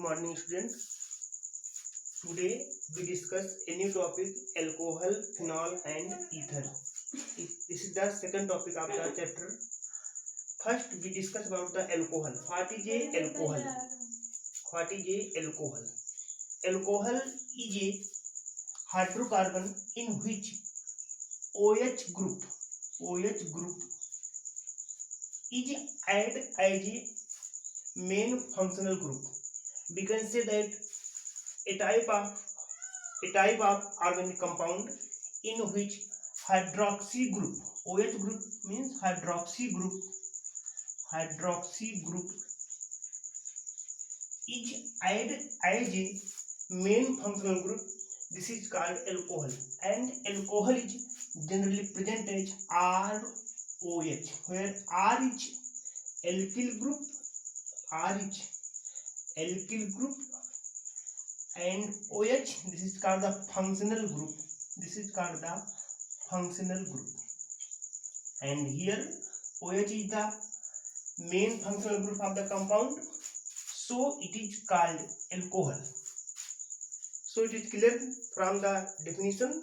morning, student. Today we discuss a new topic: alcohol, phenol, and ether. This is the second topic of the chapter. First, we discuss about the alcohol. What is a alcohol? What is a alcohol? Alcohol is a hydrocarbon in which OH group is added as a main functional group. We can say that a type of organic compound in which hydroxy group, OH group means hydroxy group is added as a main functional group. This is called alcohol, and alcohol is generally present as ROH, where R is alkyl group, and OH, this is called the functional group. And here OH is the main functional group of the compound, so it is called alcohol. So it is clear from the definition: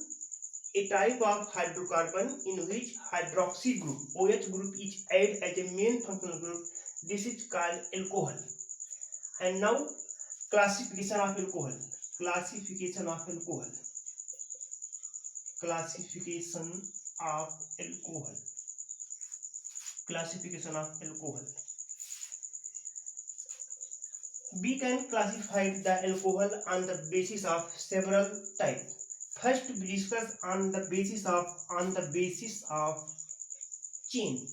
a type of hydrocarbon in which hydroxy group, OH group, is added as a main functional group. This is called alcohol. And now classification of alcohol. Classification of alcohol. We can classify the alcohol on the basis of several types. First, we discuss on the basis of chain.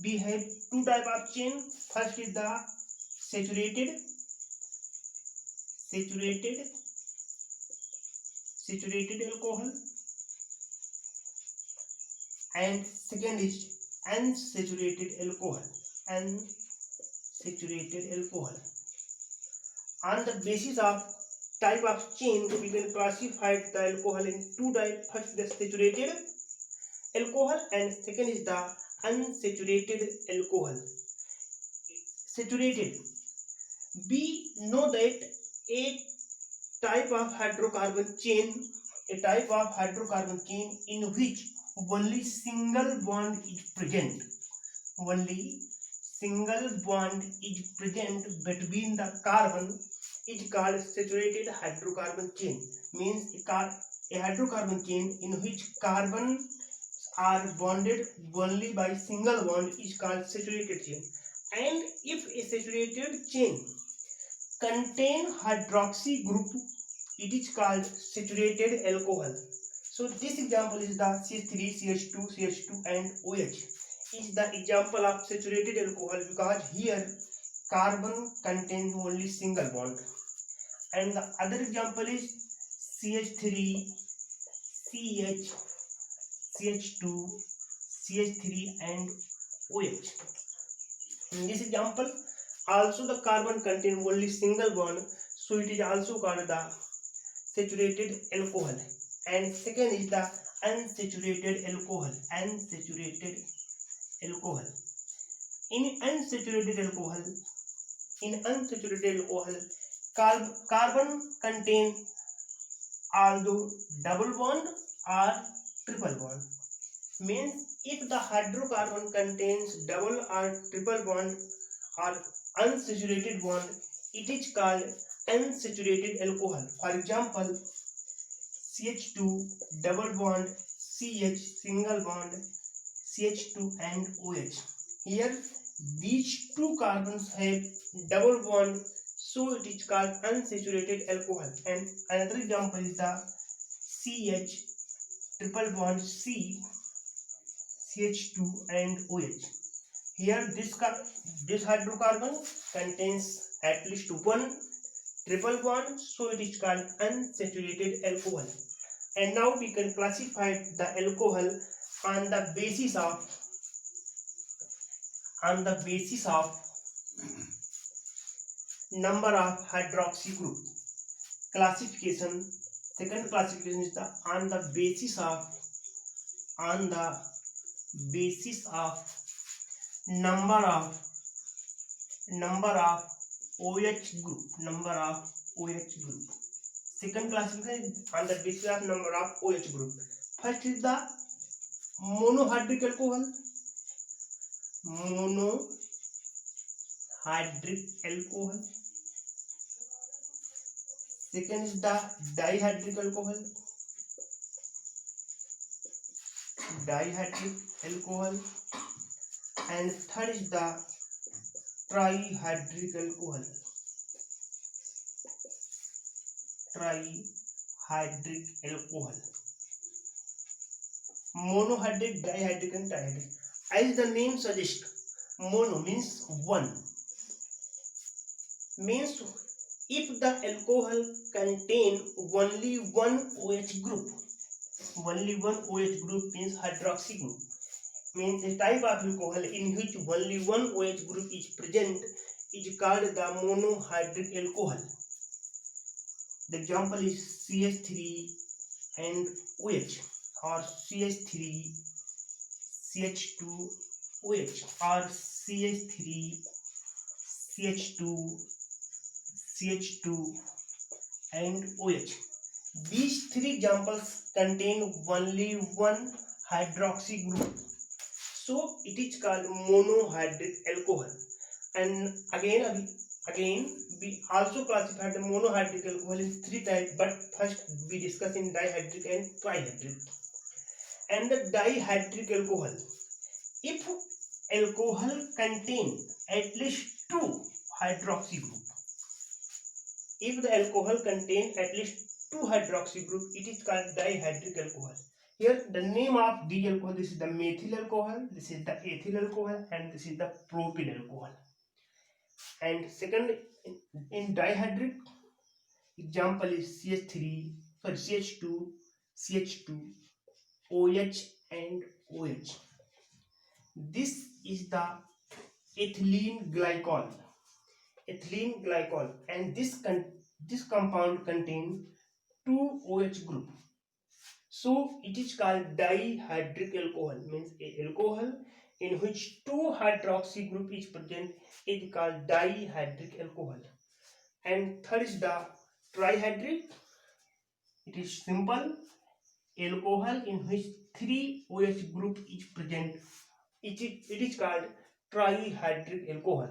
We have two type of chain. First is the saturated alcohol, and second is unsaturated alcohol. On the basis of type of chain, we can classify the alcohol in two types. First, the saturated alcohol, and second is the unsaturated alcohol. Saturated, we know that a type of hydrocarbon chain in which only single bond is present. Between the carbon is called saturated hydrocarbon chain. Means a hydrocarbon chain in which carbon are bonded only by single bond is called saturated chain. And if a saturated chain contain hydroxy group, it is called saturated alcohol. So this example is the CH3, CH2, and OH is the example of saturated alcohol, because here carbon contains only single bond. And the other example is CH3, CH, CH2, CH3, and OH. In this example, also the carbon contains only single bond, so it is also called the saturated alcohol. And second is the unsaturated alcohol. In unsaturated alcohol, carbon contains although double bond or triple bond. Means if the hydrocarbon contains double or triple bond or unsaturated bond, it is called unsaturated alcohol. For example, CH2 double bond, CH single bond, CH2 and OH. Here these two carbons have double bond, so it is called unsaturated alcohol. And another example is the CH triple bond C, CH2 and OH. Here this hydrocarbon contains at least one triple bond, so it is called unsaturated alcohol. And now we can classify the alcohol on the basis of number of hydroxy group. Classification. Second classification is the on the basis of number of OH group. Number of OH group. Second classification on the basis of number of OH group. First is the monohydric alcohol. Monohydric alcohol. Second is the dihydric alcohol. Dihydric alcohol. And third is the trihydric alcohol. Trihydric alcohol. Monohydric, dihydric and trihydric. As the name suggests, mono means one. Means if the alcohol contain only one OH group. Only one OH group means hydroxy group. Means a type of alcohol in which only one OH group is present is called the monohydric alcohol. The example is CH3 and OH, or CH3 CH2 OH, or CH3 CH2 CH2 and OH. These three examples contain only one hydroxy group, so it is called monohydric alcohol. And again we also classify the monohydric alcohol in three types, but first we discuss in dihydric and trihydric. And the dihydric alcohol, if alcohol contain at least two hydroxy group, if the alcohol contain at least two hydroxy group, it is called dihydric alcohol. Here the name of the alcohol, this is the methyl alcohol, this is the ethyl alcohol, and this is the propyl alcohol. And second, in dihydric, example is CH2 OH and OH. This is the ethylene glycol, and this compound contain two OH group, so it is called dihydric alcohol. Means a alcohol in which two hydroxy group is present is called dihydric alcohol. And third is the trihydric. It is simple alcohol in which three OH group is present. It is called trihydric alcohol.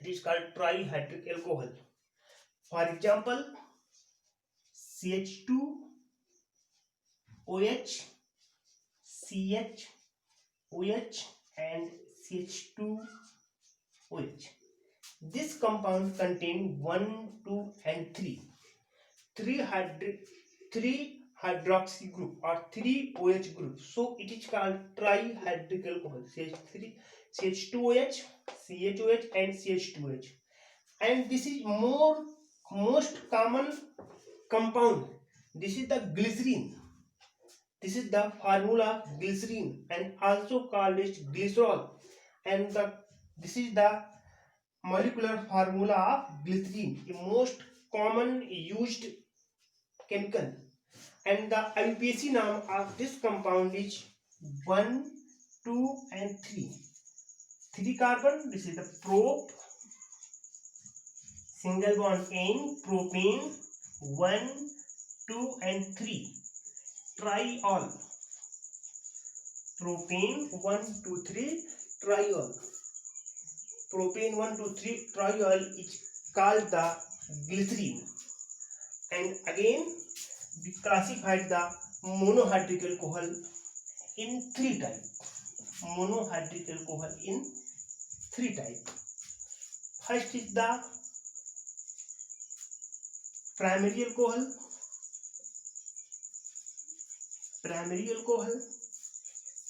It is called trihydric alcohol. For example, CH2 OH, CH OH and CH2 OH. This compound contain 1, 2 and 3 hydroxy group or 3 OH group, so it is called trihydric alcohol. CH2OH, CHOH and CH2OH. And this is most common compound. This is the glycerin. This is the formula of glycerin and also called as glycerol. And this is the molecular formula of glycerin, the most common used chemical. And the IUPAC name of this compound is 1, 2 and 3. 3 carbon, this is the prop, single bond N, propane, 1, 2 and 3. Triol, propane 1, 2, 3, triol. Propane 1, 2, 3, triol is called the glycerin. And again we classified the monohydric alcohol in 3 types. Monohydric alcohol in 3 types. First is the primary alcohol.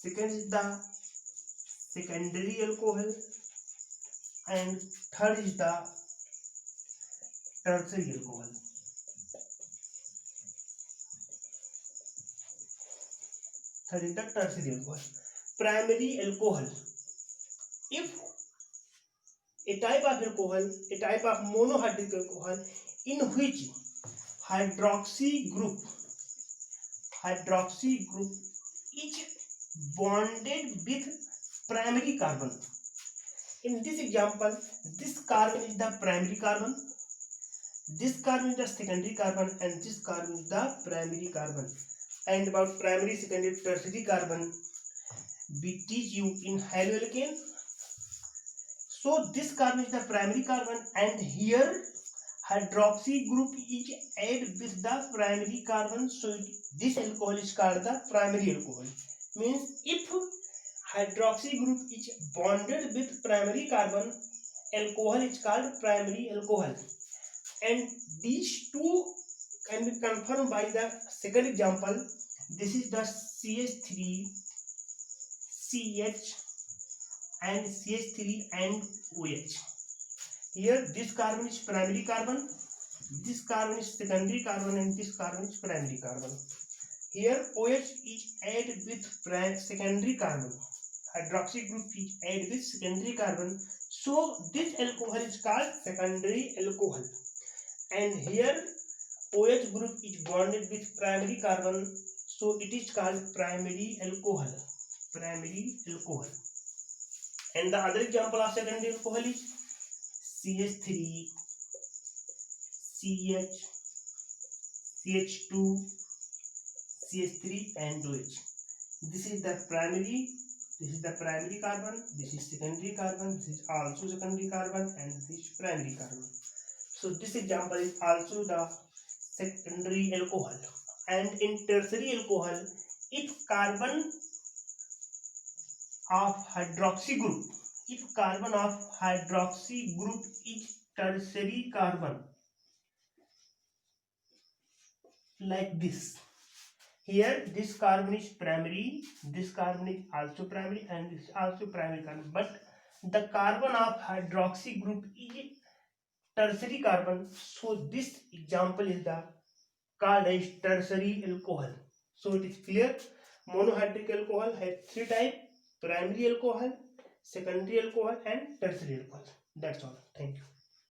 Second is the secondary alcohol, and third is the tertiary alcohol. Primary alcohol. If a type of alcohol, a type of monohydric alcohol in which hydroxy group is bonded with primary carbon. In this example, this carbon is the primary carbon, this carbon is the secondary carbon, and this carbon is the primary carbon. And about primary, secondary, tertiary carbon, we teach you in haloalkane. So this carbon is the primary carbon, and here hydroxy group is added with the primary carbon. So this alcohol is called the primary alcohol. Means if hydroxy group is bonded with primary carbon, alcohol is called primary alcohol. And these two can be confirmed by the second example. This is the CH3, CH and CH3 and OH. Here this carbon is primary carbon, this carbon is secondary carbon, and this carbon is primary carbon. Here OH is added with secondary carbon, hydroxy group is added with secondary carbon. So this alcohol is called secondary alcohol. And here OH group is bonded with primary carbon, so it is called primary alcohol. Primary alcohol. And the other example of secondary alcohol is CH3, CH, CH2, CH3 and OH. This is the primary carbon, this is secondary carbon, this is also secondary carbon, and this is primary carbon. So this example is also the secondary alcohol. And in tertiary alcohol, if carbon of hydroxy group, is tertiary carbon, like this. Here this carbon is primary, this carbon is also primary, and this is also primary carbon. But the carbon of hydroxy group is tertiary carbon, so this example is the called as tertiary alcohol. So it is clear, monohydric alcohol has three types: primary alcohol, secondary alcohol, and tertiary alcohol. That's all. Thank you.